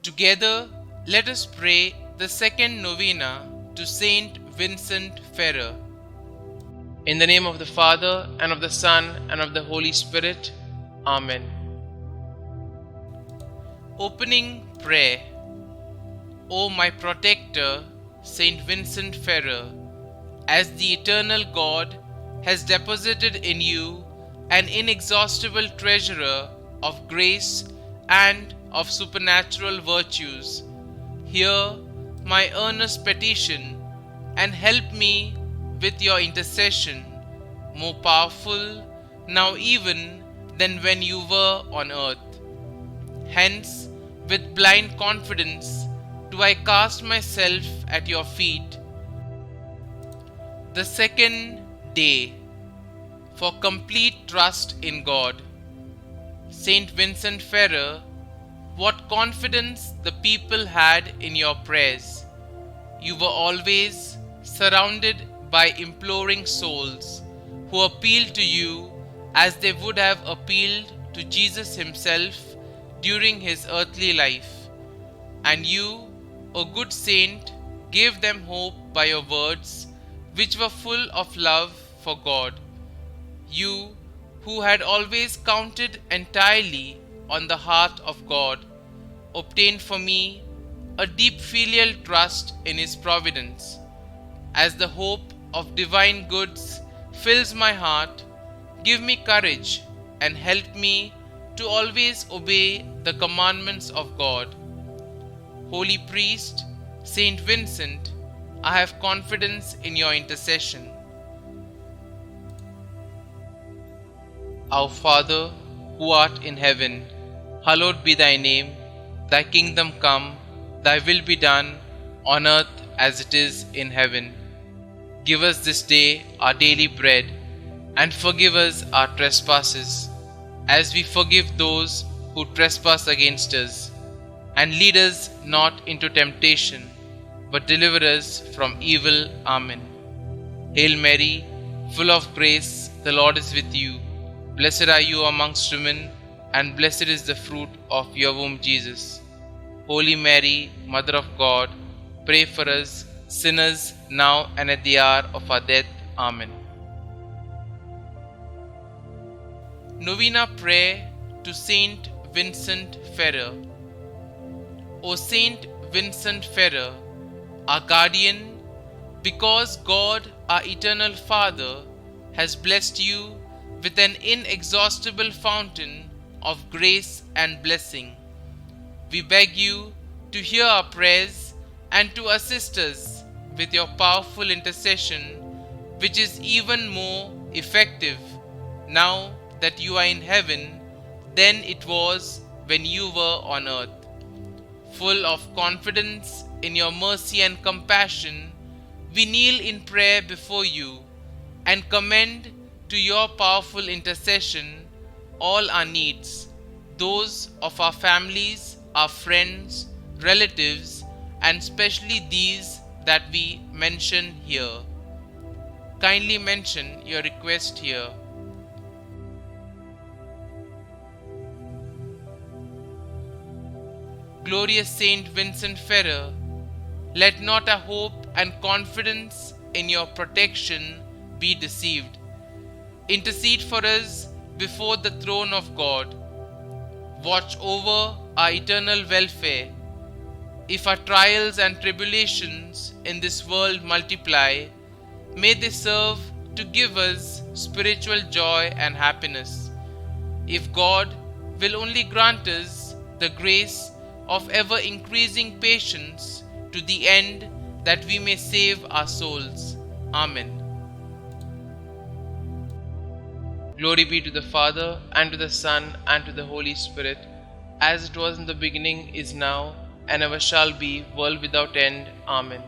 Together, let us pray the second novena to St Vincent Ferrer. In the name of the Father, and of the Son, and of the Holy Spirit. Amen. Opening Prayer. O my protector, St Vincent Ferrer, as the eternal God has deposited in you an inexhaustible treasure of grace and of supernatural virtues, hear my earnest petition and help me with your intercession, more powerful now even than when you were on earth. Hence, with blind confidence do I cast myself at your feet. The second day, for complete trust in God. St Vincent Ferrer, what confidence the people had in your prayers. You were always surrounded by imploring souls who appealed to you as they would have appealed to Jesus himself during his earthly life. And you, O good saint, gave them hope by your words, which were full of love for God. You, who had always counted entirely on the heart of God, obtained for me a deep filial trust in His providence. As the hope of divine goods fills my heart, give me courage and help me to always obey the commandments of God. Holy Priest, Saint Vincent, I have confidence in your intercession. Our Father, who art in heaven, hallowed be thy name. Thy kingdom come, thy will be done, on earth as it is in heaven. Give us this day our daily bread, and forgive us our trespasses, as we forgive those who trespass against us. And lead us not into temptation, but deliver us from evil. Amen. Hail Mary, full of grace, the Lord is with you. Blessed are you amongst women, and blessed is the fruit of your womb, Jesus. Holy Mary, Mother of God, pray for us sinners now and at the hour of our death. Amen. Novena Prayer to Saint Vincent Ferrer. O Saint Vincent Ferrer, our guardian, because God, our eternal Father, has blessed you with an inexhaustible fountain of grace and blessing, we beg you to hear our prayers and to assist us with your powerful intercession, which is even more effective now that you are in heaven than it was when you were on earth. Full of confidence in your mercy and compassion, we kneel in prayer before you and commend to your powerful intercession all our needs, those of our families, our friends, relatives, and especially these that we mention here. Kindly mention your request here. Glorious Saint Vincent Ferrer, let not our hope and confidence in your protection be deceived. Intercede for us before the throne of God. Watch over our eternal welfare. If our trials and tribulations in this world multiply, may they serve to give us spiritual joy and happiness. If God will only grant us the grace of ever increasing patience to the end that we may save our souls. Amen. Glory be to the Father, and to the Son, and to the Holy Spirit, as it was in the beginning, is now, and ever shall be, world without end. Amen.